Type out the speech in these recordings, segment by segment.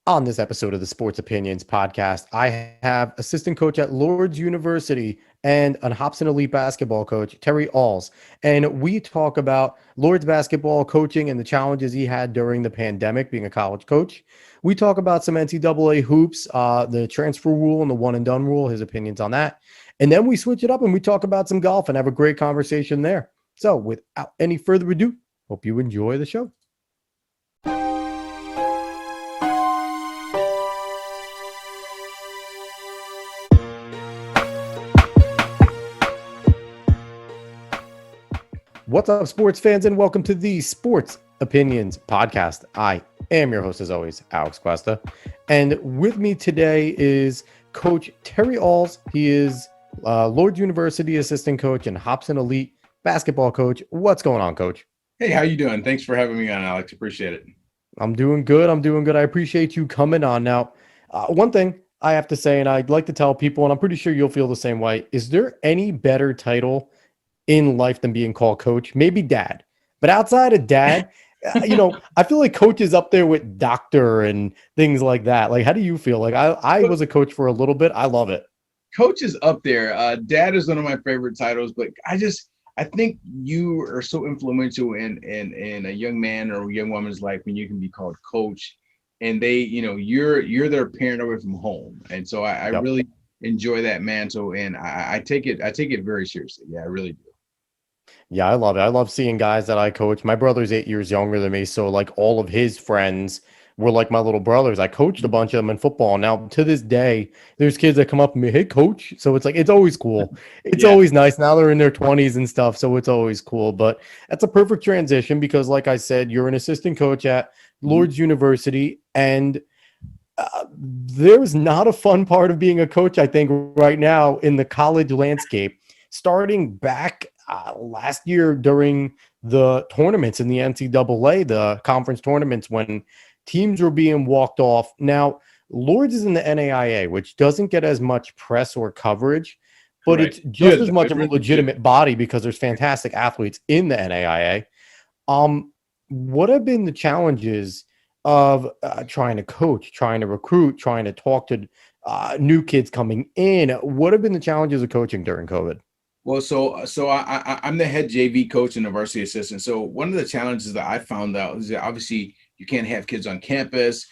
On this episode of the Sports Opinions podcast, I have assistant coach at Lourdes University and an Hopson elite basketball coach, Terry Awls. And we talk about Lourdes basketball coaching and the challenges he had during the pandemic being a college coach. We talk about some NCAA hoops, the transfer rule and the one and done rule, his opinions on that. And then we switch it up and we talk about some golf and have a great conversation there. So without any further ado, hope you enjoy the show. What's up, sports fans, and welcome to the Sports Opinions podcast. I am your host, as always, Alex Cuesta, and with me today is Coach Terry Awls. He is Lourdes University assistant coach and Hopson elite basketball coach. What's going on, Coach? Hey, how you doing? Thanks for having me on, Alex. Appreciate it. I'm doing good. I appreciate you coming on. Now, one thing I have to say, and I'd like to tell people, and I'm pretty sure you'll feel the same way, is there any better title in life than being called coach? Maybe dad, but outside of dad, I feel like coach is up there with doctor and things like that. Like, how do you feel? Like, I was a coach for a little bit. I love it. Coach is up there. Dad is one of my favorite titles, but I think you are so influential in a young man or a young woman's life when you can be called coach, and they, you're their parent away from home, and so I Yep. really enjoy that mantle, and I take it very seriously. Yeah, I really do. Yeah, I love it. I love seeing guys that I coach. My brother's 8 years younger than me, so like all of his friends were like my little brothers. I coached a bunch of them in football. Now to this day, there's kids that come up to me, "Hey, coach." So it's like it's always cool. It's Yeah. always nice. Now they're in their 20s and stuff, so it's always cool. But that's a perfect transition because, like I said, you're an assistant coach at Lourdes University, and there's not a fun part of being a coach, I think, right now in the college landscape. Starting back last year during the tournaments in the NCAA, the conference tournaments, when teams were being walked off. Now, Lourdes is in the NAIA, which doesn't get as much press or coverage, but Right. it's just as Good. much It of a really legitimate body because there's fantastic athletes in the NAIA. What have been the challenges of trying to coach, trying to recruit, trying to talk to new kids coming in? What have been the challenges of coaching during COVID? Well, I'm the head JV coach and a varsity assistant. So one of the challenges that I found out is that obviously you can't have kids on campus.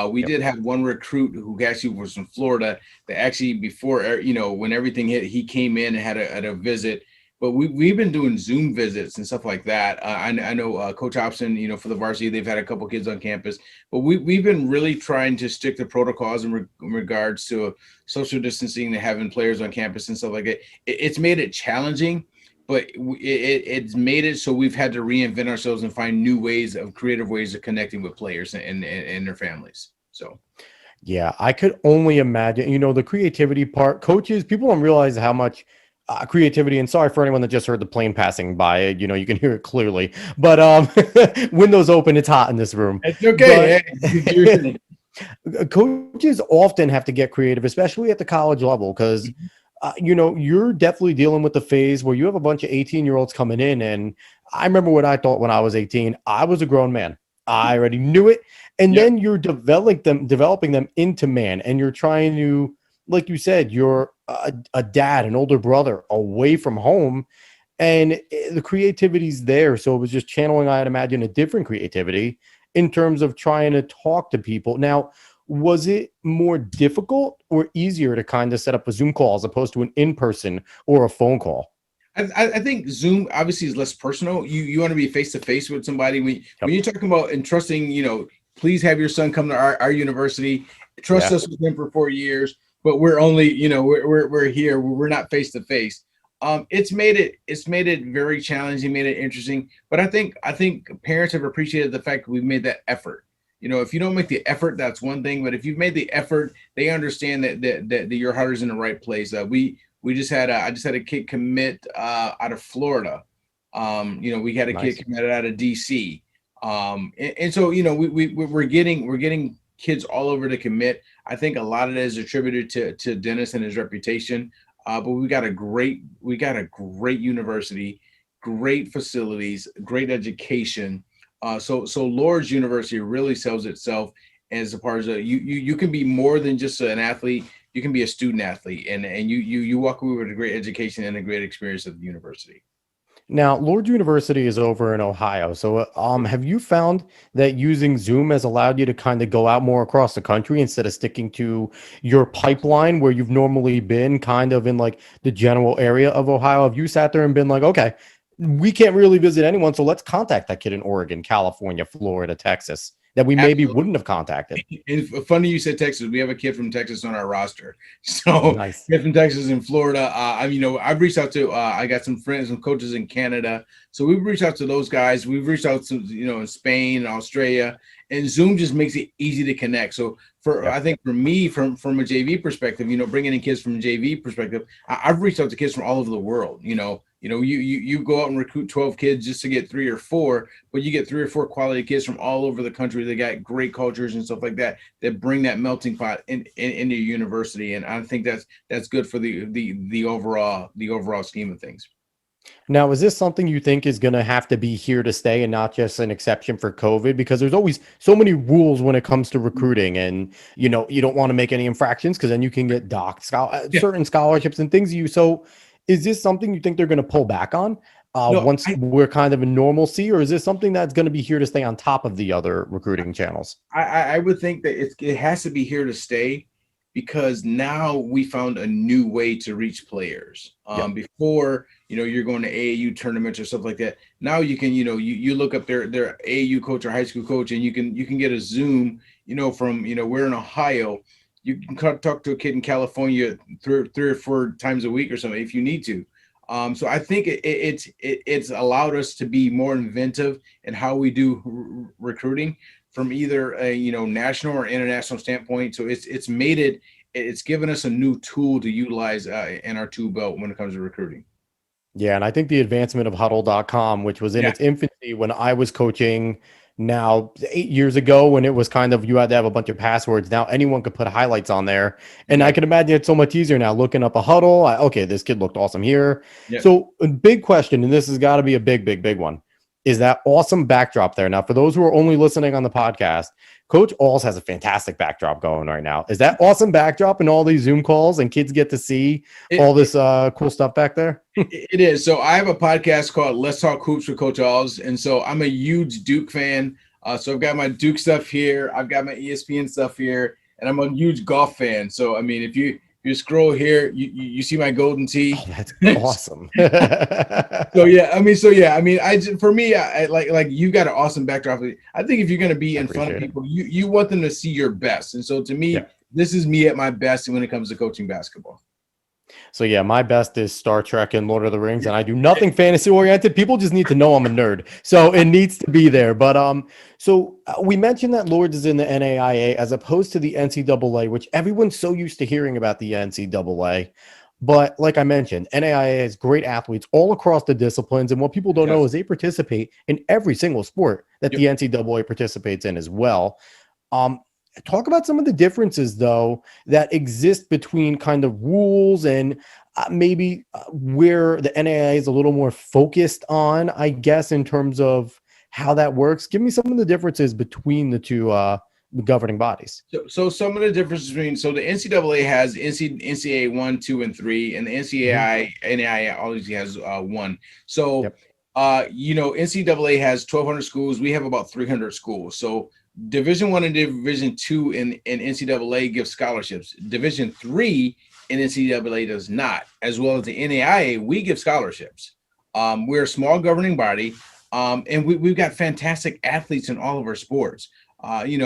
We Yep. did have one recruit who actually was from Florida that actually before, when everything hit, he came in and had a visit. But we've been doing Zoom visits and stuff like that. I know Coach Hopson, for the varsity, they've had a couple kids on campus, but we've been really trying to stick to protocols in regards to social distancing and having players on campus and stuff like that. It's made it challenging, but it's made it so we've had to reinvent ourselves and find new ways of creative ways of connecting with players and their families. So. Yeah, I could only imagine, the creativity part. Coaches, people don't realize how much creativity, and sorry for anyone that just heard the plane passing by. You can hear it clearly, but windows open, it's hot in this room. It's okay. But coaches often have to get creative, especially at the college level, because you're definitely dealing with the phase where you have a bunch of 18-year-olds coming in. And I remember what I thought when I was 18. I was a grown man. I already knew it. And Yep. then you're developing them into man, and you're trying to, like you said, you're a dad, an older brother away from home, and the creativity's there. So it was just channeling, I'd imagine, a different creativity in terms of trying to talk to people. Now, was it more difficult or easier to kind of set up a Zoom call as opposed to an in-person or a phone call? I think Zoom obviously is less personal. You want to be face to face with somebody when you're talking about entrusting. Please have your son come to our university. Trust Yeah. us with him for 4 years, but we're only we're here. We're not face to face. It's made it very challenging, made it interesting. But I think parents have appreciated the fact that we've made that effort. If you don't make the effort, that's one thing. But if you've made the effort, they understand that your heart is in the right place. I just had a kid commit out of Florida. We had a Nice. kid committed out of DC. And so we're getting kids all over to commit. I think a lot of that is attributed to Dennis and his reputation. But we got a great university, great facilities, great education. So Lourdes University really sells itself, as a part of you can be more than just an athlete. You can be a student athlete, and you walk away with a great education and a great experience at the university. Now, Lourdes University is over in Ohio. So, have you found that using Zoom has allowed you to kind of go out more across the country instead of sticking to your pipeline where you've normally been, kind of in like the general area of Ohio? Have you sat there and been like, okay, we can't really visit anyone, so let's contact that kid in Oregon, California, Florida, Texas that we maybe Absolutely. wouldn't have contacted? And funny you said Texas. We have a kid from Texas on our roster. So Nice. kid from Texas and Florida. I've reached out to. I got some friends and coaches in Canada. So we've reached out to those guys. We've reached out to in Spain and Australia. And Zoom just makes it easy to connect. So I think for me, from a JV perspective, bringing in kids from a JV perspective, I've reached out to kids from all over the world. You go out and recruit 12 kids just to get 3 or 4, but you get 3 or 4 quality kids from all over the country. They got great cultures and stuff like that bring that melting pot into your university, and I think that's good for the overall scheme of things. Now, is this something you think is going to have to be here to stay and not just an exception for COVID? Because there's always so many rules when it comes to recruiting, and you don't want to make any infractions because then you can get docked Yeah. certain scholarships and things. So, is this something you think they're going to pull back on No, once we're kind of in normalcy, or is this something that's going to be here to stay on top of the other recruiting channels? I would think that it has to be here to stay, because now we found a new way to reach players. Yep. Before, you're going to AAU tournaments or stuff like that. Now you can, you look up their AAU coach or high school coach, and you can get a Zoom, from, we're in Ohio. You can talk to a kid in California 3 or 4 times a week or something if you need to. So I think it's allowed us to be more inventive in how we do recruiting from either a national or international standpoint. So it's given us a new tool to utilize in our tool belt when it comes to recruiting. Yeah, and I think the advancement of huddle.com, which was in its infancy when I was coaching now 8 years ago, when it was kind of you had to have a bunch of passwords. Now anyone could put highlights on there. And I can imagine it's so much easier now looking up a huddle. Okay, this kid looked awesome here. Yeah. So a big question, and this has got to be a big one, is that awesome backdrop there. Now, for those who are only listening on the podcast, Coach Awls has a fantastic backdrop going right now. Is that awesome backdrop and all these Zoom calls and kids get to see all this cool stuff back there? It is. So I have a podcast called Let's Talk Hoops with Coach Awls. And so I'm a huge Duke fan. So I've got my Duke stuff here. I've got my ESPN stuff here. And I'm a huge golf fan. So, I mean, if you scroll here, you see my golden tee. Oh, that's awesome. For me, I like you got an awesome backdrop. I think if you're going to be in front of people, you want them to see your best. And so to me, this is me at my best when it comes to coaching basketball. So yeah, my best is Star Trek and Lord of the Rings, and I do nothing fantasy oriented. People just need to know I'm a nerd, so it needs to be there. But we mentioned that Lourdes is in the NAIA as opposed to the NCAA, which everyone's so used to hearing about the NCAA. But like I mentioned, NAIA has great athletes all across the disciplines, and what people don't know is they participate in every single sport that the NCAA participates in as well. Talk about some of the differences, though, that exist between kind of rules and maybe where the NAIA is a little more focused on, I guess, in terms of how that works. Give me some of the differences between the two governing bodies. So some of the differences between the NCAA has NCAA 1, 2, and 3, and the NAIA always has 1. So NCAA has 1,200 schools. We have about 300 schools. So Division 1 and Division 2 in NCAA give scholarships. Division 3 in NCAA does not, as well as the NAIA. We give scholarships. We're a small governing body, and we've got fantastic athletes in all of our sports. We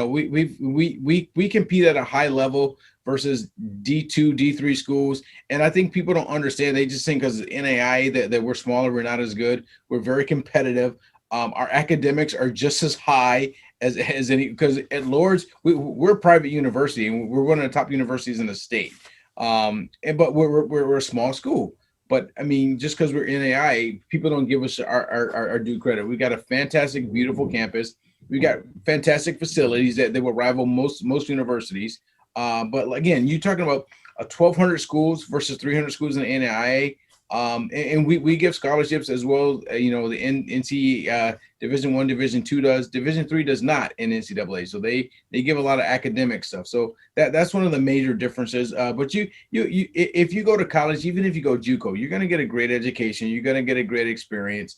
compete at a high level versus D2, D3 schools, and I think people don't understand. They just think because NAIA that we're smaller, we're not as good. We're very competitive. Our academics are just as high as any, because at Lourdes we're a private university and we're one of the top universities in the state. But we're a small school. But I mean, just because we're NAIA, people don't give us our due credit. We got a fantastic, beautiful campus. We got fantastic facilities that will rival most universities. But again, you're talking about 1,200 schools versus 300 schools in the NAIA. And we give scholarships as well. The NC Division I, Division II does. Division III does not in NCAA. So they give a lot of academic stuff. So that's one of the major differences. But you if you go to college, even if you go JUCO, you're going to get a great education. You're going to get a great experience.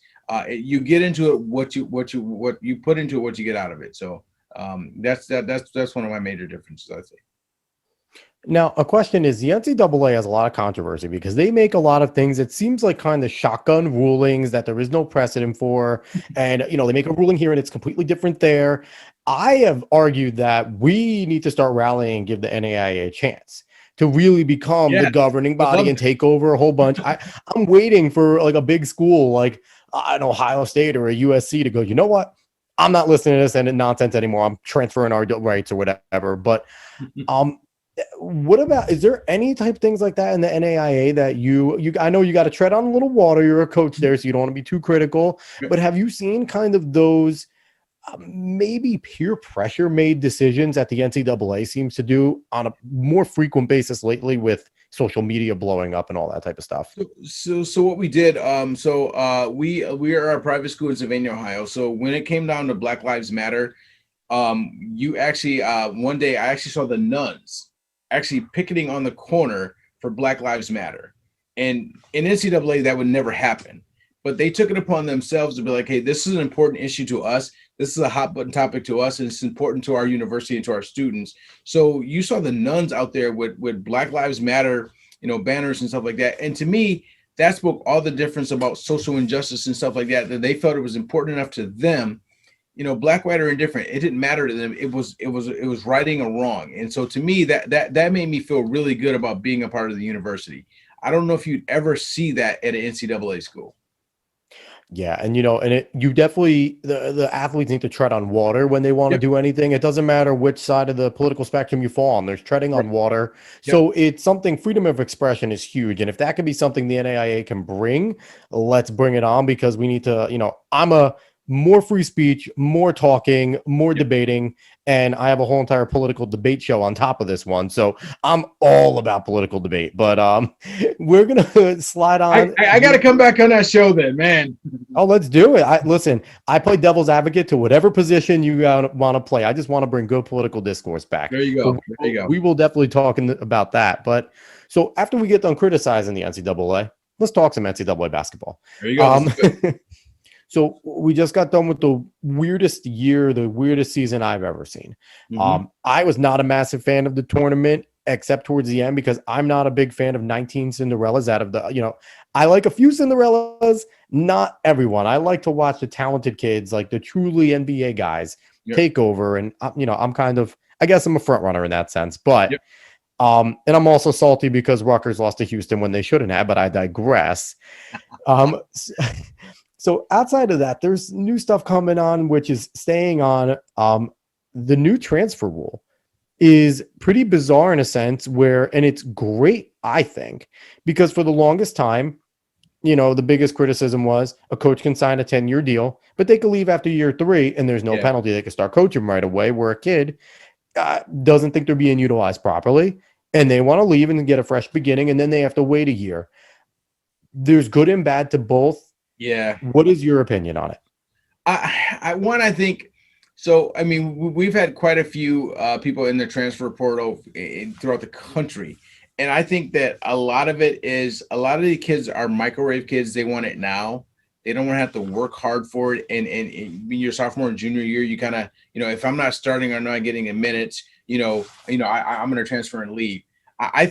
You get into it what you put into it, what you get out of it. So that's one of my major differences, I'd say. Now, a question is, the NCAA has a lot of controversy because they make a lot of things. It seems like kind of shotgun rulings that there is no precedent for. And, they make a ruling here and it's completely different there. I have argued that we need to start rallying and give the NAIA a chance to really become the governing body and take over a whole bunch. I'm waiting for like a big school like an Ohio State or a USC to go, you know what? I'm not listening to this and nonsense anymore. I'm transferring our rights or whatever. But what about, is there any type of things like that in the NAIA that you I know you got to tread on a little water. You're a coach there, so you don't want to be too critical, but have you seen kind of those maybe peer pressure made decisions that the NCAA seems to do on a more frequent basis lately with social media blowing up and all that type of stuff? So what we did, we are a private school in Sylvania, Ohio. So when it came down to Black Lives Matter, you actually one day I actually saw the nuns actually picketing on the corner for Black Lives Matter. And in NCAA, that would never happen. But they took it upon themselves to be like, hey, this is an important issue to us. This is a hot button topic to us, and it's important to our university and to our students. So you saw the nuns out there with Black Lives Matter, banners and stuff like that. And to me, that spoke all the difference about social injustice and stuff like that, that they felt it was important enough to them. Black, white, or indifferent, it didn't matter to them. It was righting a wrong. And so to me, that made me feel really good about being a part of the university. I don't know if you'd ever see that at an NCAA school. Yeah. And, you definitely, the athletes need to tread on water when they want to do anything. It doesn't matter which side of the political spectrum you fall on. There's treading on water. So it's something, freedom of expression is huge. And if that can be something the NAIA can bring, let's bring it on, because we need to, I'm a more free speech, more talking, more debating. And I have a whole entire political debate show on top of this one. So I'm all about political debate, but we're going to slide on. I got to come back on that show then, man. Oh, let's do it. Listen, I play devil's advocate to whatever position you want to play. I just want to bring good political discourse back. There you go. There you go. We will definitely talk about that. But so after we get done criticizing the NCAA, let's talk some NCAA basketball. There you go. So we just got done with the weirdest season I've ever seen. Mm-hmm. I was not a massive fan of the tournament, except towards the end, because I'm not a big fan of 19 Cinderellas out of the, I like a few Cinderellas, not everyone. I like to watch the talented kids, like the truly NBA guys, take over. And, I'm kind of, I guess I'm a front runner in that sense, but, and I'm also salty because Rutgers lost to Houston when they shouldn't have, but I digress. So outside of that, there's new stuff coming on, which is staying on. The new transfer rule is pretty bizarre in a sense and it's great, I think, because for the longest time, the biggest criticism was a coach can sign a 10-year deal, but they could leave after year 3 and there's no penalty. They could start coaching right away, where a kid doesn't think they're being utilized properly and they want to leave and get a fresh beginning, and then they have to wait a year. There's good and bad to both. Yeah. What is your opinion on it? I think so. I mean, we've had quite a few people in the transfer portal throughout the country. And I think that a lot of the kids are microwave kids. They want it now. They don't want to have to work hard for it. And your sophomore and junior year, you kind of, if I'm not starting or not getting in minutes, I'm going to transfer and leave. I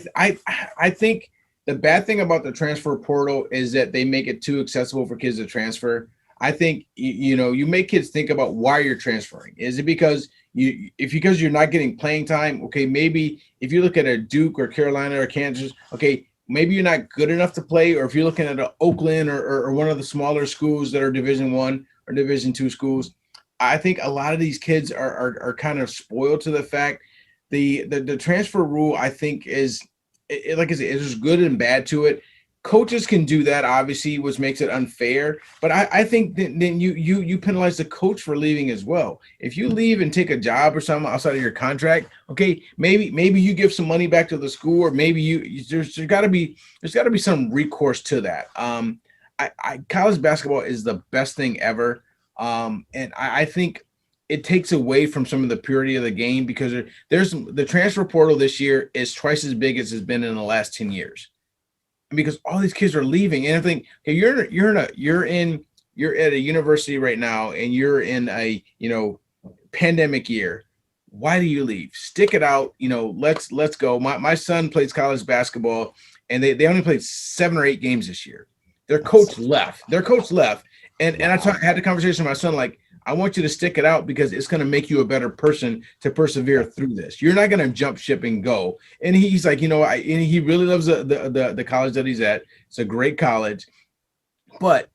think the bad thing about the transfer portal is that they make it too accessible for kids to transfer. I think, you make kids think about why you're transferring. Is it because you're not getting playing time? Okay, maybe if you look at a Duke or Carolina or Kansas, okay, maybe you're not good enough to play. Or if you're looking at an Oakland or one of the smaller schools that are Division I or Division II schools, I think a lot of these kids are kind of spoiled to the fact the transfer rule, I think, is, like I said, there's good and bad to it. Coaches can do that, obviously, which makes it unfair. But I think then you penalize the coach for leaving as well. If you leave and take a job or something outside of your contract, okay, maybe you give some money back to the school, or maybe there's got to be some recourse to that. College basketball is the best thing ever, and I think it takes away from some of the purity of the game, because there's the transfer portal this year is twice as big as it's been in the last 10 years. Because all these kids are leaving, and I think, okay, you're at a university right now, and you're in a pandemic year. Why do you leave? Stick it out. Let's go. My son plays college basketball, and they only played 7 or 8 games this year. Their coach left. And I had a conversation with my son, like, I want you to stick it out, because it's going to make you a better person to persevere through this. You're not going to jump ship and go. And he's like, and he really loves the college that he's at. It's a great college. But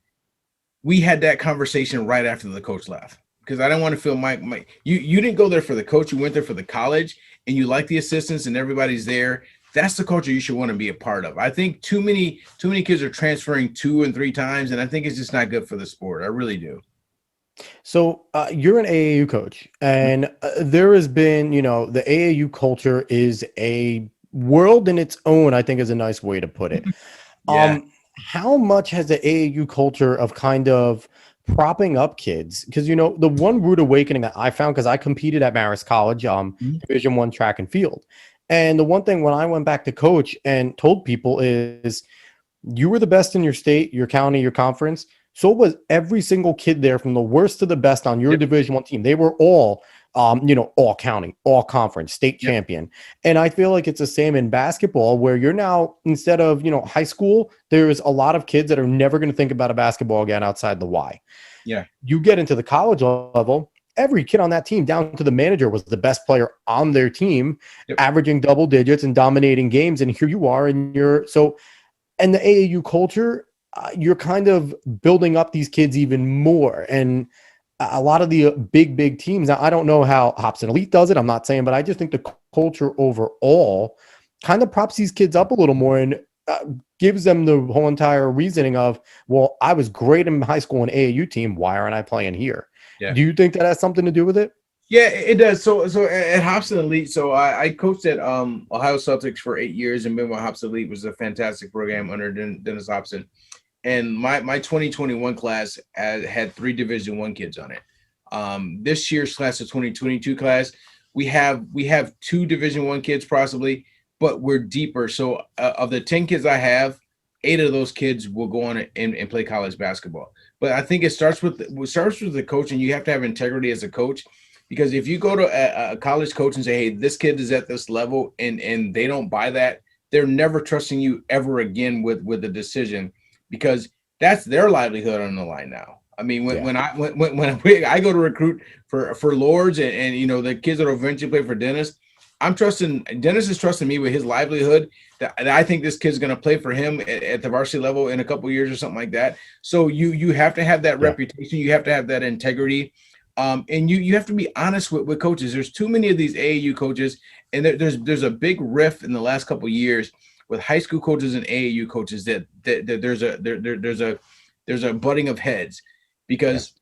we had that conversation right after the coach left, because I don't want to feel you didn't go there for the coach. You went there for the college, and you like the assistants and everybody's there. That's the culture you should want to be a part of. I think too many kids are transferring 2 and 3 times, and I think it's just not good for the sport. I really do. So you're an AAU coach, and there has been, the AAU culture is a world in its own, I think is a nice way to put it. Yeah. How much has the AAU culture of kind of propping up kids? Because, the one rude awakening that I found, because I competed at Marist College, Division I track and field. And the one thing when I went back to coach and told people is, you were the best in your state, your county, your conference. So was every single kid there, from the worst to the best on your Division I team. They were all, all county, all conference, state champion. And I feel like it's the same in basketball, where you're now, instead of, high school, there's a lot of kids that are never going to think about a basketball again outside the Y. Yeah. You get into the college level, every kid on that team, down to the manager, was the best player on their team, averaging double digits and dominating games. And here you are, and and the AAU culture, you're kind of building up these kids even more. And a lot of the big teams, now I don't know how Hopson Elite does it, I'm not saying, but I just think the culture overall kind of props these kids up a little more, and gives them the whole entire reasoning of, well, I was great in high school and AAU team, why aren't I playing here? Yeah. Do you think that has something to do with it? Yeah, it does. So at Hopson Elite, so I coached at Ohio Celtics for 8 years, and been with Hopson Elite, was a fantastic program under Dennis Hopson. And my 2021 class had 3 Division I kids on it. This year's class, the 2022 class, we have 2 Division I kids possibly, but we're deeper. So of the 10 kids I have, 8 of those kids will go on and play college basketball. But I think it starts with the coach, and you have to have integrity as a coach. Because if you go to a college coach and say, hey, this kid is at this level, and they don't buy that, they're never trusting you ever again with the decision, because that's their livelihood on the line now. I mean, when I go to recruit for Lourdes and the kids that will eventually play for Dennis, Dennis is trusting me with his livelihood, that I think this kid's going to play for him at the varsity level in a couple of years or something like that. So you have to have that reputation. You have to have that integrity. And you have to be honest with coaches. There's too many of these AAU coaches, and there's a big rift in the last couple of years with high school coaches and AAU coaches that there's a butting of heads, because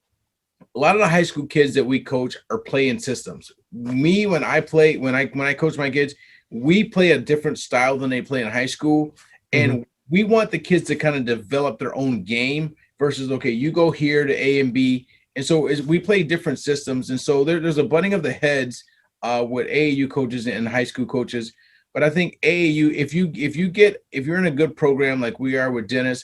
a lot of the high school kids that we coach are playing systems. When I coach my kids, we play a different style than they play in high school, and we want the kids to kind of develop their own game versus, okay, you go here to A and B. And so we play different systems. And so there's a butting of the heads with AAU coaches and high school coaches. But I think AAU, if you're in a good program like we are with Dennis,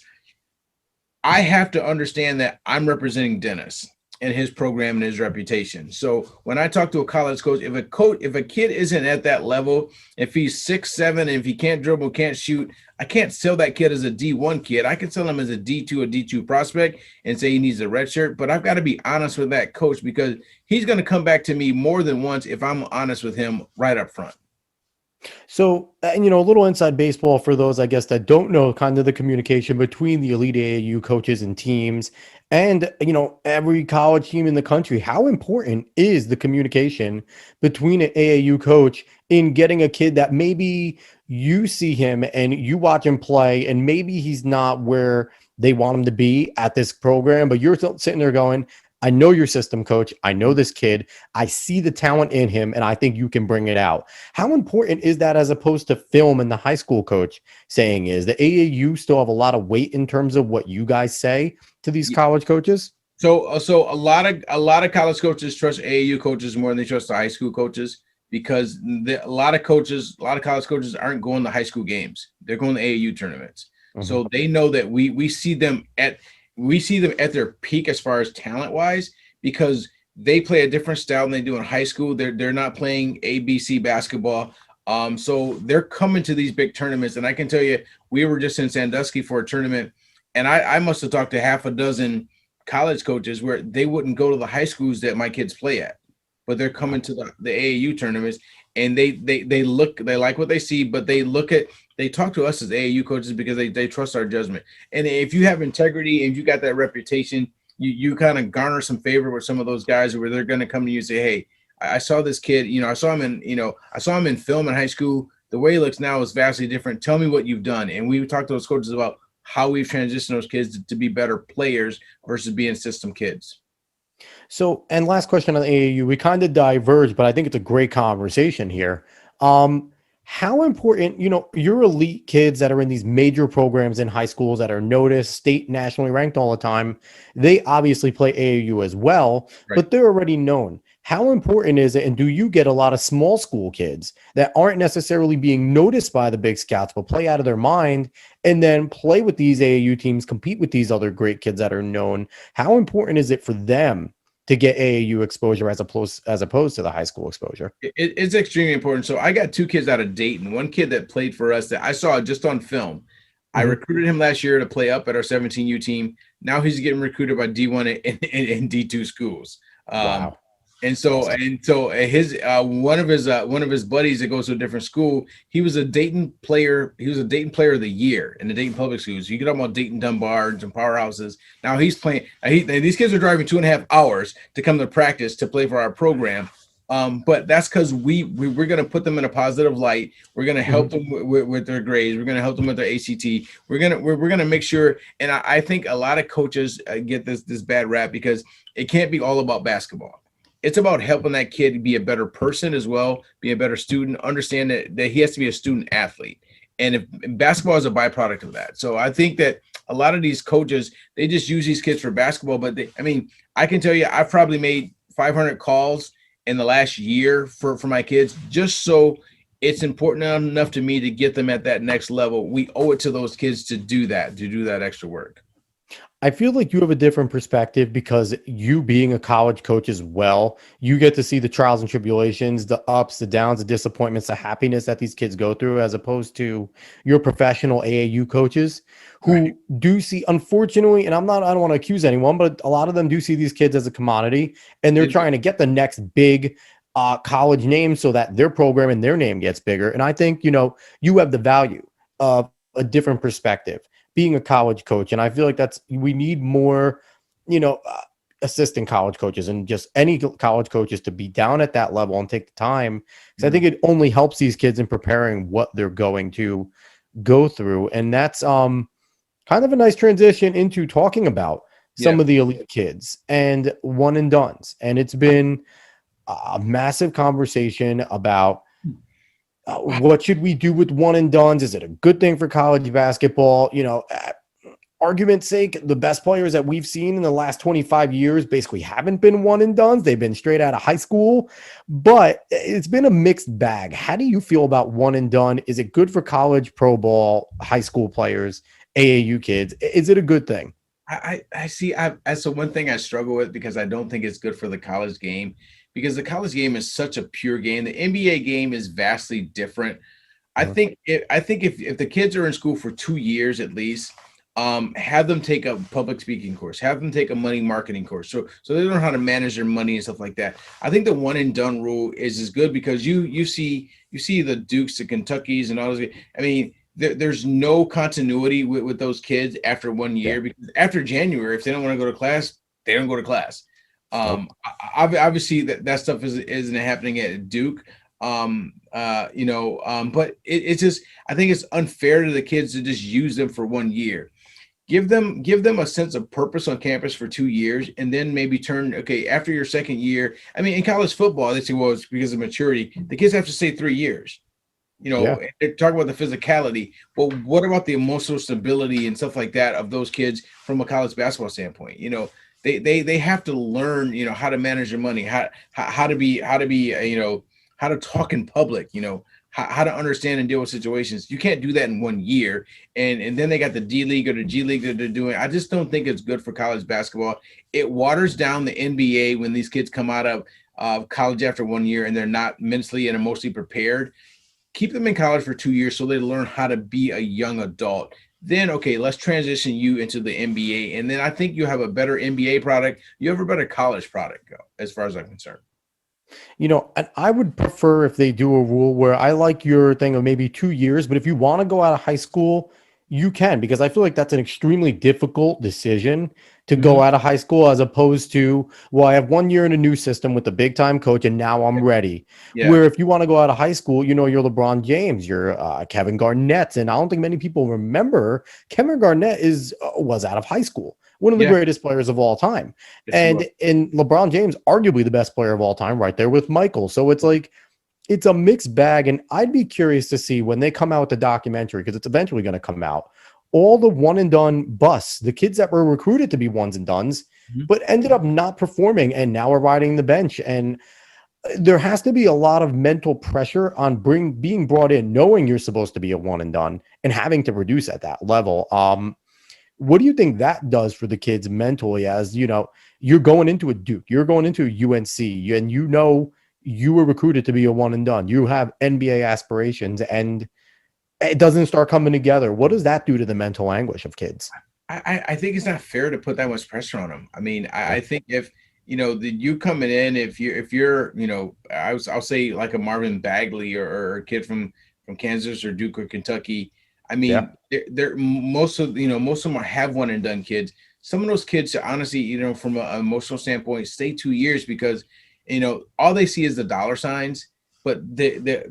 I have to understand that I'm representing Dennis and his program and his reputation. So when I talk to a college coach, if a kid isn't at that level, if he's 6'7", if he can't dribble, can't shoot, I can't sell that kid as a D1 kid. I can sell him as a D2 prospect and say he needs a red shirt. But I've got to be honest with that coach, because he's going to come back to me more than once if I'm honest with him right up front. So, and a little inside baseball for those, I guess, that don't know kind of the communication between the elite AAU coaches and teams and, every college team in the country. How important is the communication between an AAU coach in getting a kid that maybe you see him and you watch him play and maybe he's not where they want him to be at this program, but you're still sitting there going, I know your system, coach. I know this kid. I see the talent in him, and I think you can bring it out. How important is that as opposed to film and the high school coach saying is the AAU still have a lot of weight in terms of what you guys say to these college coaches? So a lot of college coaches trust AAU coaches more than they trust the high school coaches because a lot of college coaches aren't going to high school games. They're going to AAU tournaments. Mhm. So they know that we see them at their peak as far as talent wise because they play a different style than they do in high school. They're not playing ABC basketball. So they're coming to these big tournaments, and I can tell you, we were just in Sandusky for a tournament, and I must have talked to half a dozen college coaches where they wouldn't go to the high schools that my kids play at, but they're coming to the AAU tournaments and they like what they see, but they talk to us as AAU coaches because they trust our judgment. And if you have integrity and you got that reputation, you kind of garner some favor with some of those guys where they're going to come to you and say, hey, I saw this kid, I saw him in film in high school. The way he looks now is vastly different. Tell me what you've done. And we talk to those coaches about how we've transitioned those kids to be better players versus being system kids. So, and last question on the AAU, we kind of diverge, but I think it's a great conversation here. Um, how important, your elite kids that are in these major programs in high schools that are noticed, state, nationally ranked all the time, they obviously play AAU as well, Right. but they're already known. How important is it? And do you get a lot of small school kids that aren't necessarily being noticed by the big scouts, but play out of their mind and then play with these AAU teams, compete with these other great kids that are known? How important is it for them to get AAU exposure as opposed to the high school exposure? It's extremely important. So I got two kids out of Dayton. One kid that played for us that I saw just on film. I Mhm. recruited him last year to play up at our 17U team. Now he's getting recruited by D1 and D2 schools. Um, Wow. and so Awesome. his one of his buddies that goes to a different school, he was a Dayton player. He was a Dayton player of the year in the Dayton public schools. You get talk about Dayton Dunbar and powerhouses. Now he's playing. These kids are driving 2.5 hours to come to practice to play for our program. But that's because we're going to put them in a positive light. We're going to help Mhm. them with their grades. We're going to help them with their ACT. We're gonna make sure. And I think a lot of coaches get this bad rap because it can't be all about basketball. It's about helping that kid be a better person as well, be a better student, understand that he has to be a student athlete. And if basketball is a byproduct of that. So I think that a lot of these coaches, they just use these kids for basketball. But I can tell you, I've probably made 500 calls in the last year for my kids, just so it's important enough to me to get them at that next level. We owe it to those kids to do that extra work. I feel like you have a different perspective because you being a college coach as well, you get to see the trials and tribulations, the ups, the downs, the disappointments, the happiness that these kids go through, as opposed to your professional AAU coaches Right. who do see, unfortunately, and I don't want to accuse anyone, but a lot of them do see these kids as a commodity and they're They do. trying to get the next big college name so that their program and their name gets bigger. And I think, you have the value of a different perspective being a college coach. And I feel like we need more, you know, uh, assistant college coaches and just any college coaches to be down at that level and take the time. Because I think Mhm. it only helps these kids in preparing what they're going to go through. And that's kind of a nice transition into talking about some Yeah. of the elite kids and one and dones. And it's been a massive conversation about what should we do with one and dones? Is it a good thing for college basketball? Argument's sake, the best players that we've seen in the last 25 years basically haven't been one and dones. They've been straight out of high school, but it's been a mixed bag. How do you feel about one and done? Is it good for college, pro ball, high school players, AAU kids? Is it a good thing? I see. That's the one thing I struggle with because I don't think it's good for the college game because the college game is such a pure game. The NBA game is vastly different. I Mhm. think if the kids are in school for 2 years at least, have them take a public speaking course, have them take a money marketing course, so they learn how to manage their money and stuff like that. I think the one and done rule is good because you see the Dukes, the Kentuckys, and all those. I mean, there's no continuity with those kids after 1 year, Yeah. because after January, if they don't want to go to class, they don't go to class. Nope. Obviously that stuff isn't happening at Duke. But it's just, I think it's unfair to the kids to just use them for 1 year. Give them a sense of purpose on campus for 2 years, and then maybe turn, okay, after your second year. I mean, in college football, they say, well, it's because of maturity. The kids have to stay 3 years. Yeah. They're talking about the physicality, but what about the emotional stability and stuff like that of those kids from a college basketball standpoint? They have to learn, how to manage their money, how to talk in public, how to understand and deal with situations. You can't do that in 1 year. And then they got the D League or the G League that they're doing. I just don't think it's good for college basketball. It waters down the NBA when these kids come out of college after 1 year and they're not mentally and emotionally prepared. Keep them in college for 2 years so they learn how to be a young adult. Then, okay, let's transition you into the NBA. And then I think you have a better NBA product. You have a better college product, as far as I'm concerned. And I would prefer if they do a rule where I like your thing of maybe 2 years, but if you want to go out of high school, you can, because I feel like that's an extremely difficult decision to Mhm. go out of high school as opposed to, well, I have 1 year in a new system with a big time coach and now I'm ready. Yeah. Where if you want to go out of high school, you're LeBron James, you're Kevin Garnett. And I don't think many people remember Kevin Garnett was out of high school, one of the Yeah. greatest players of all time. Yes, you will. And LeBron James, arguably the best player of all time, right there with Michael. So it's like, it's a mixed bag. And I'd be curious to see when they come out with the documentary, because it's eventually going to come out, all the one and done busts, the kids that were recruited to be ones and dones, Mhm. but ended up not performing and now are riding the bench. And there has to be a lot of mental pressure on being brought in, knowing you're supposed to be a one and done and having to produce at that level. What do you think that does for the kids mentally? As you're going into a Duke, you're going into a UNC, and you were recruited to be a one and done. You have NBA aspirations, and it doesn't start coming together. What does that do to the mental anguish of kids? I think it's not fair to put that much pressure on them. I mean, Yeah. I think if you coming in, if you're I'll say like a Marvin Bagley or a kid from Kansas or Duke or Kentucky. I Yeah. mean, they're most of them have one and done kids. Some of those kids, honestly, from an emotional standpoint, stay 2 years because all they see is the dollar signs, but the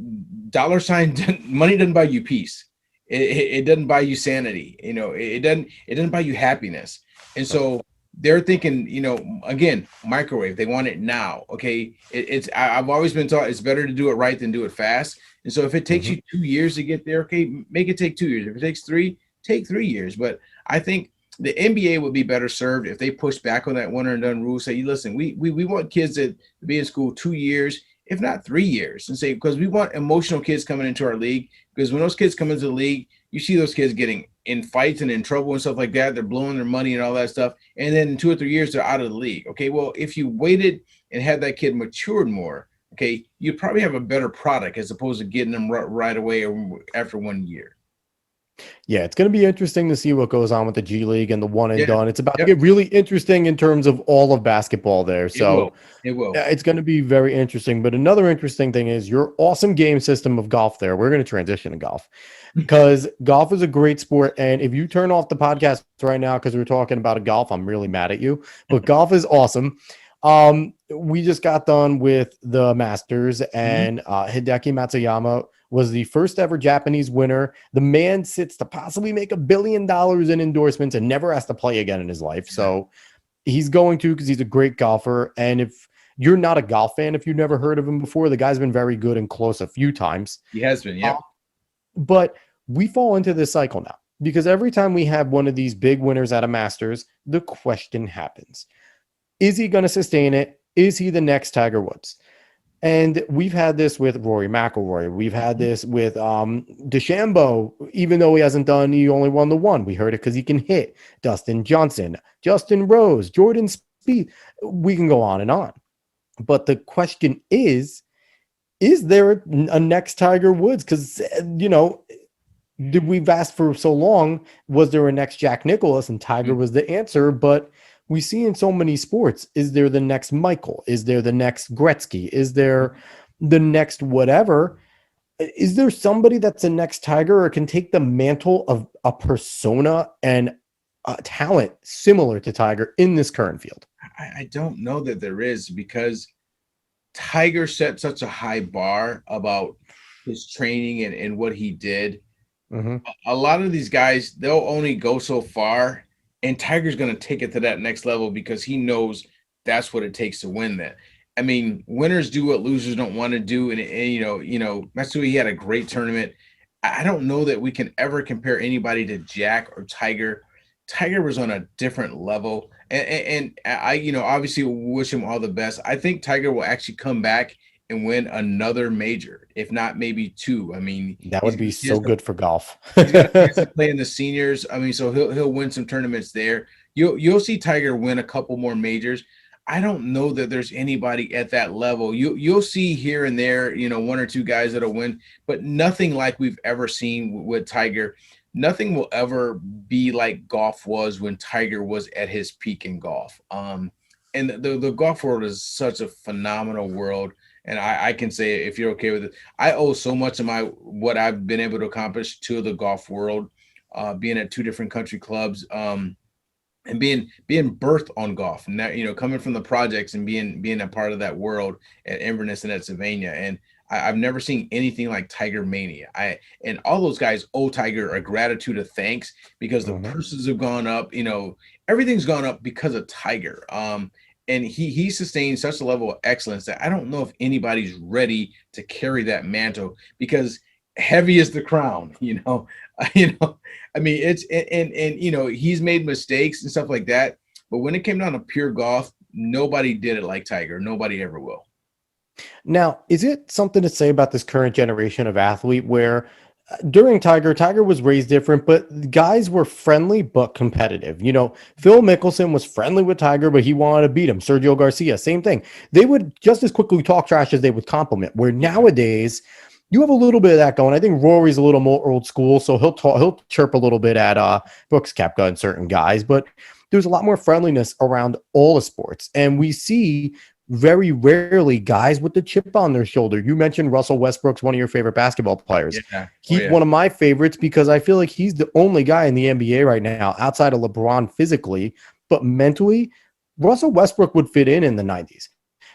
dollar sign money doesn't buy you peace. It doesn't buy you sanity. It doesn't buy you happiness. And so they're thinking, again, microwave. They want it now. Okay, I've always been taught it's better to do it right than do it fast. And so if it takes Mhm. you 2 years to get there, okay, make it take 2 years. If it takes three, take 3 years. But I think the NBA would be better served if they push back on that one and done rule. Say, listen, we want kids to be in school 2 years, if not 3 years, and say, because we want emotional kids coming into our league. Because when those kids come into the league, you see those kids getting in fights and in trouble and stuff like that. They're blowing their money and all that stuff. And then in 2 or 3 years, they're out of the league. Okay, well, if you waited and had that kid matured more, okay, you'd probably have a better product as opposed to getting them right away or after 1 year. Yeah, it's going to be interesting to see what goes on with the G League and the one and Yeah. done. It's about to Yep. get really interesting in terms of all of basketball there. It will. So It will. it's going to be very interesting. But another interesting thing is your awesome game system of golf there. We're going to transition to golf because golf is a great sport. And if you turn off the podcast right now because we're talking about a golf, I'm really mad at you. But golf is awesome. We just got done with the Masters, Mhm. and Hideki Matsuyama was the first ever Japanese winner. The man sits to possibly make $1 billion in endorsements and never has to play again in his life. So he's going to, because he's a great golfer. And if you're not a golf fan, if you've never heard of him before, the guy's been very good and close a few times. He has been. Uh, Yep. but we fall into this cycle now because every time we have one of these big winners at a Masters, the question happens. Is he going to sustain it? Is he the next Tiger Woods? And we've had this with Rory McIlroy. We've had this with DeChambeau, even though he only won the one. We heard it because he can hit. Dustin Johnson, Justin Rose, Jordan Spieth. We can go on and on. But the question is there a next Tiger Woods? Because, we've asked for so long, was there a next Jack Nicklaus? And Tiger was the answer. But we see in so many sports, is there the next Michael? Is there the next Gretzky? Is there the next whatever? Is there somebody that's the next Tiger or can take the mantle of a persona and a talent similar to Tiger in this current field? I don't know that there is, because Tiger set such a high bar about his training and what he did. Mhm. A lot of these guys, they'll only go so far, and Tiger's going to take it to that next level because he knows that's what it takes to win that. I mean, winners do what losers don't want to do, and that's why he had a great tournament. I don't know that we can ever compare anybody to Jack or Tiger. Tiger was on a different level, and I, obviously wish him all the best. I think Tiger will actually come back and win another major, if not maybe two. I mean, That would be he has so good for golf. he's got a chance to play in the seniors. I mean, so he'll win some tournaments there. You'll see Tiger win a couple more majors. I don't know that there's anybody at that level. You'll see here and there, one or two guys that'll win, but nothing like we've ever seen with Tiger. Nothing will ever be like golf was when Tiger was at his peak in golf. And the golf world is such a phenomenal world. And I can say, if you're okay with it, I owe so much of what I've been able to accomplish to the golf world, being at two different country clubs, and being birthed on golf, and that, coming from the projects and being a part of that world at Inverness and at Sylvania. And I've never seen anything like Tiger Mania. And all those guys owe Tiger a gratitude of thanks, because the purses have gone up, everything's gone up because of Tiger. And he sustained such a level of excellence that I don't know if anybody's ready to carry that mantle, because heavy is the crown, I mean, it's, and he's made mistakes and stuff like that, but when it came down to pure golf, nobody did it like Tiger. Nobody ever will. Now, is it something to say about this current generation of athlete where during Tiger was raised different, but guys were friendly but competitive? Phil Mickelson was friendly with Tiger, but he wanted to beat him. Sergio Garcia, same thing. They would just as quickly talk trash as they would compliment. Where nowadays, you have a little bit of that going. I think Rory's a little more old school, so he'll chirp a little bit at Brooks Koepka and certain guys, but there's a lot more friendliness around all the sports, and we see very rarely guys with the chip on their shoulder. You mentioned Russell Westbrook's one of your favorite basketball players. Yeah. He's one of my favorites because I feel like he's the only guy in the NBA right now outside of LeBron physically, but mentally, Russell Westbrook would fit in the 90s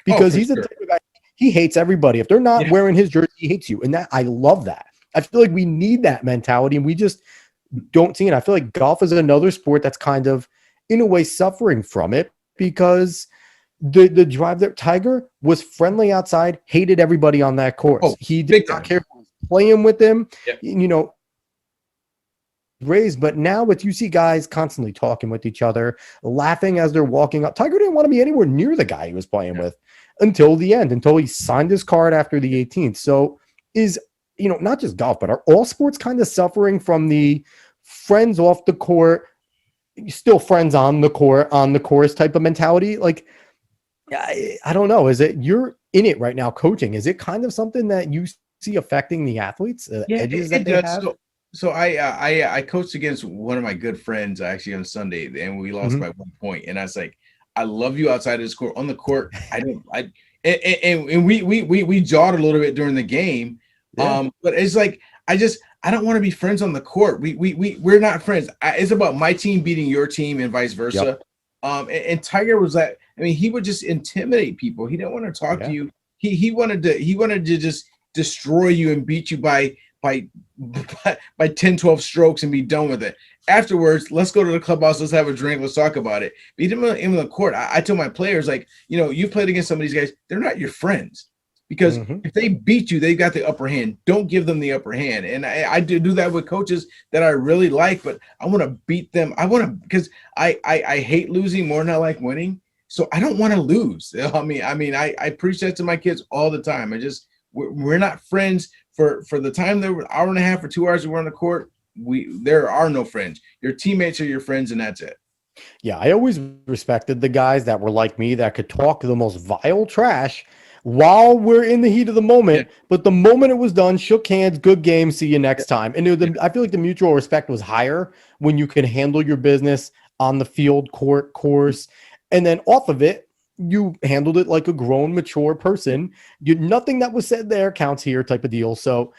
because he's the type of guy, he hates everybody. If they're not wearing his jersey, he hates you. And that, I love that. I feel like we need that mentality, and we just don't see it. I feel like golf is another sport that's kind of, in a way, suffering from it, because the drive there, Tiger was friendly outside, hated everybody on that course. He did not care who was playing with him, raised. But now you see guys constantly talking with each other, laughing as they're walking up. Tiger didn't want to be anywhere near the guy he was playing with until the end, until he signed his card after the 18th. So is, not just golf, but are all sports kind of suffering from the friends off the court, still friends on the course type of mentality? Like, I don't know. Is it, you're in it right now coaching? Is it kind of something that you see affecting the athletes? Edges that they have? So I coached against one of my good friends actually on Sunday, and we lost by 1 point. And I was like, I love you outside of this court. On the court, and we jawed a little bit during the game. But it's like, I don't want to be friends on the court. We're not friends. It's about my team beating your team and vice versa. And Tiger was like, he would just intimidate people. He didn't want to talk to you. He wanted to just destroy you and beat you by 10, 12 strokes and be done with it. Afterwards, let's go to the clubhouse. Let's have a drink. Let's talk about it. Beat him in the court. I told my players, like, you played against some of these guys. They're not your friends, because if they beat you, they've got the upper hand. Don't give them the upper hand. And I do that with coaches that I really like, but I want to beat them. Because I hate losing more than I like winning. So I don't want to lose. I preach that to my kids all the time. We're not friends for the time that we're hour and a half or 2 hours we're on the court. There are no friends. Your teammates are your friends, and that's it. Yeah, I always respected the guys that were like me, that could talk the most vile trash while we're in the heat of the moment. Yeah. But the moment it was done, shook hands, good game, see you next time. And I feel like the mutual respect was higher when you can handle your business on the field, court, course, and then off of it, you handled it like a grown, mature person. Nothing that was said there counts here, type of deal. So,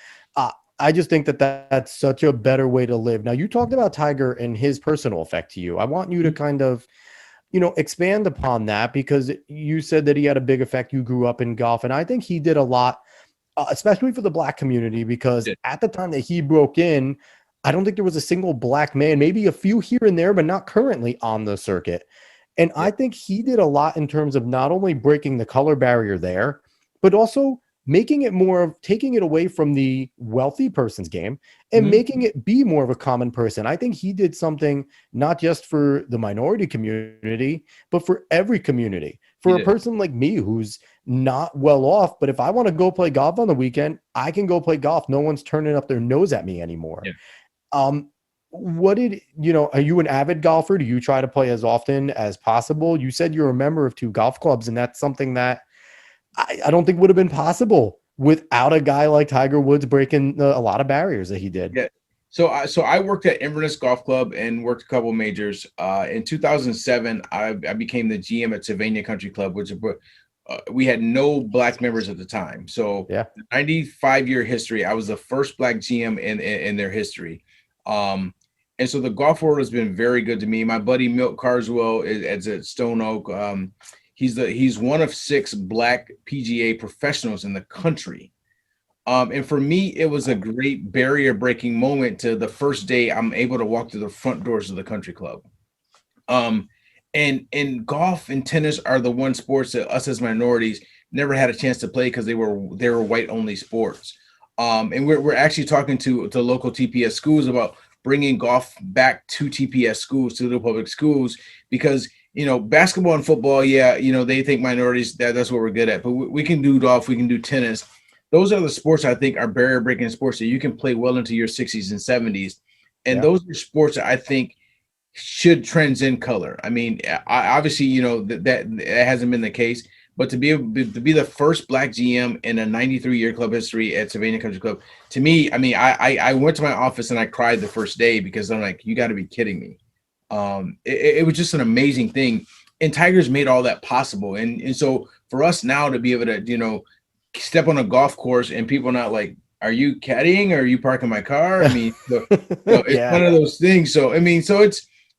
I just think that's such a better way to live. Now, you talked about Tiger and his personal effect to you. I want you to kind of, expand upon that, because you said that he had a big effect. You grew up in golf, and I think he did a lot, especially for the Black community, because Yeah. at the time that he broke in, I don't think there was a single Black man, maybe a few here and there, but not currently on the circuit. And Yeah. I think he did a lot in terms of not only breaking the color barrier there, but also making it more of taking it away from the wealthy person's game and Mhm. making it be more of a common person. I think he did something not just for the minority community, but for every community. He For a did. person like me who's not well off, but if I want to go play golf on the weekend, I can go play golf. No one's turning up their nose at me anymore. Yeah. Um, what did are you an avid golfer? Do you try to play as often as possible? You said you're a member of 2 golf clubs, and that's something that I don't think would have been possible without a guy like Tiger Woods breaking a lot of barriers that he did. Yeah. So I worked at Inverness Golf Club and worked a couple of majors. In 2007, I became the GM at Sylvania Country Club, which we had no Black members at the time. So Yeah. 95-year history, I was the first Black GM in their history. And so the golf world has been very good to me. My buddy Milt Carswell is at Stone Oak. He's one of 6 Black PGA professionals in the country. And for me, it was a great barrier breaking moment to the first day I'm able to walk through the front doors of the country club. And golf and tennis are the one sports that us as minorities never had a chance to play because they were white only sports. And we're actually talking to local TPS schools about bringing golf back to TPS schools, to the public schools, because basketball and football, they think minorities that's what we're good at, but we can do golf, we can do tennis. Those are the sports I think are barrier breaking sports that you can play well into your 60s and 70s. And those are sports that I think should transcend color. I mean, obviously, that hasn't been the case, but to be the first Black GM in a 93-year club history at Sylvania Country Club, to me, I mean, I went to my office and I cried the first day because I'm like, you got to be kidding me. It was just an amazing thing. And Tiger's made all that possible. And so for us now to be able to, step on a golf course and people not like, are you caddying or are you parking my car? I mean, it's one of those things. So, I mean, so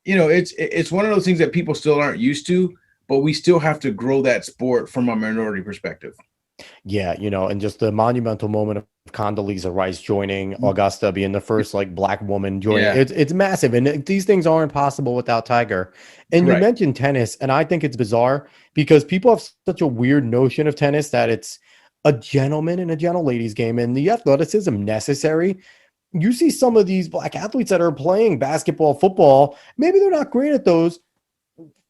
it's one of those things that people still aren't used to, but we still have to grow that sport from a minority perspective. Yeah, and just the monumental moment of Condoleezza Rice joining Augusta, being the first Black woman joining. Yeah. It's massive, and these things aren't possible without Tiger. And Correct. You mentioned tennis, and I think it's bizarre because people have such a weird notion of tennis that it's a gentleman and a gentle ladies game, and the athleticism necessary. You see some of these Black athletes that are playing basketball, football. Maybe they're not great at those.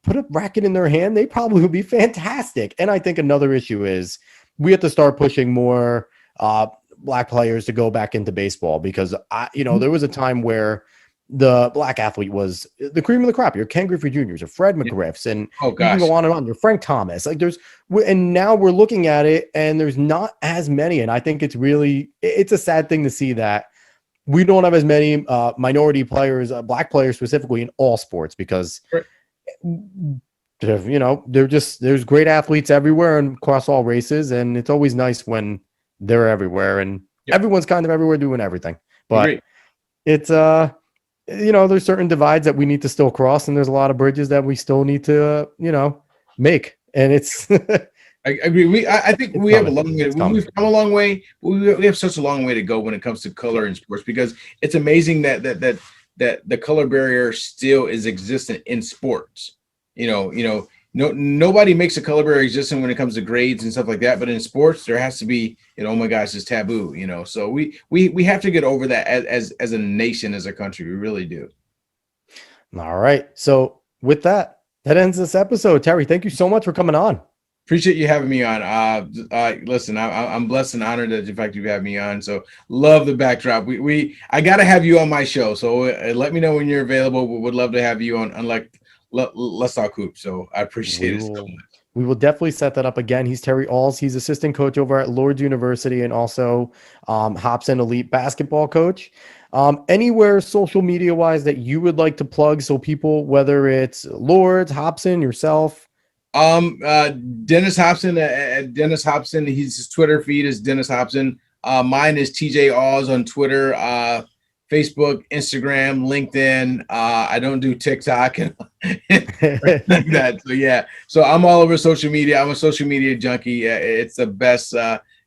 Put a racket in their hand, they probably would be fantastic. And I think another issue is we have to start pushing more Black players to go back into baseball, because there was a time where the Black athlete was the cream of the crop. Your Ken Griffey Jr.'s, your Fred McGriffs, and you can go on and on. Your Frank Thomas, and now we're looking at it, and there's not as many. And I think it's a sad thing to see that we don't have as many minority players, Black players specifically, in all sports, because there's great athletes everywhere and across all races, and it's always nice when they're everywhere and everyone's kind of everywhere doing everything. But it's there's certain divides that we need to still cross, and there's a lot of bridges that we still need to make. And it's I agree. I think we have a long way. We've come a long way. We have such a long way to go when it comes to color in sports, because it's amazing that the color barrier still is existent in sports. Nobody makes a color barrier existent when it comes to grades and stuff like that. But in sports, there has to be, oh my gosh, it's taboo. So we have to get over that as a nation, as a country. We really do. All right. So with that ends this episode. Terry, thank you so much for coming on. Appreciate you having me on. Listen, I'm blessed and honored that the fact you have me on. So love the backdrop. I got to have you on my show. So let me know when you're available. We would love to have you on. Let's Talk Hoops. So I appreciate it so much. We will definitely set that up again. He's Terry Awls. He's assistant coach over at Lourdes University and also Hopson Elite Basketball coach. Anywhere social media wise that you would like to plug, so people, whether it's Lourdes, Hopson, yourself. Um, uh, Dennis Hopson at Dennis Hopson. His Twitter feed is Dennis Hopson. Mine is TJ Awls on Twitter, Facebook, Instagram, LinkedIn. I don't do TikTok and like that. So yeah, so I'm all over social media. I'm a social media junkie. It's the best.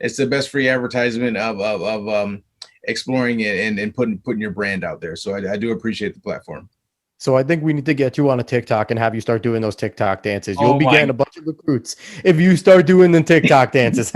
It's the best free advertisement of exploring it and putting your brand out there. So I do appreciate the platform. So I think we need to get you on a TikTok and have you start doing those TikTok dances. You'll Oh be my! getting a bunch of recruits if you start doing the TikTok dances.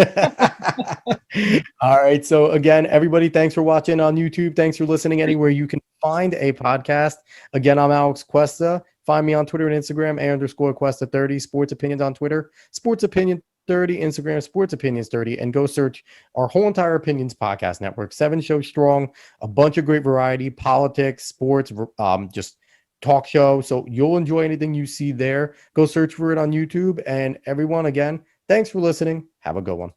All right. So again, everybody, thanks for watching on YouTube. Thanks for listening anywhere you can find a podcast. Again, I'm Alex Cuesta. Find me on Twitter and Instagram, _Cuesta30. Sports Opinions on Twitter, Sports Opinion 30, Instagram, Sports Opinions 30, and go search our whole entire Opinions podcast network. 7 shows strong, a bunch of great variety, politics, sports, just talk show. So you'll enjoy anything you see there. Go search for it on YouTube. And everyone, again, thanks for listening. Have a good one.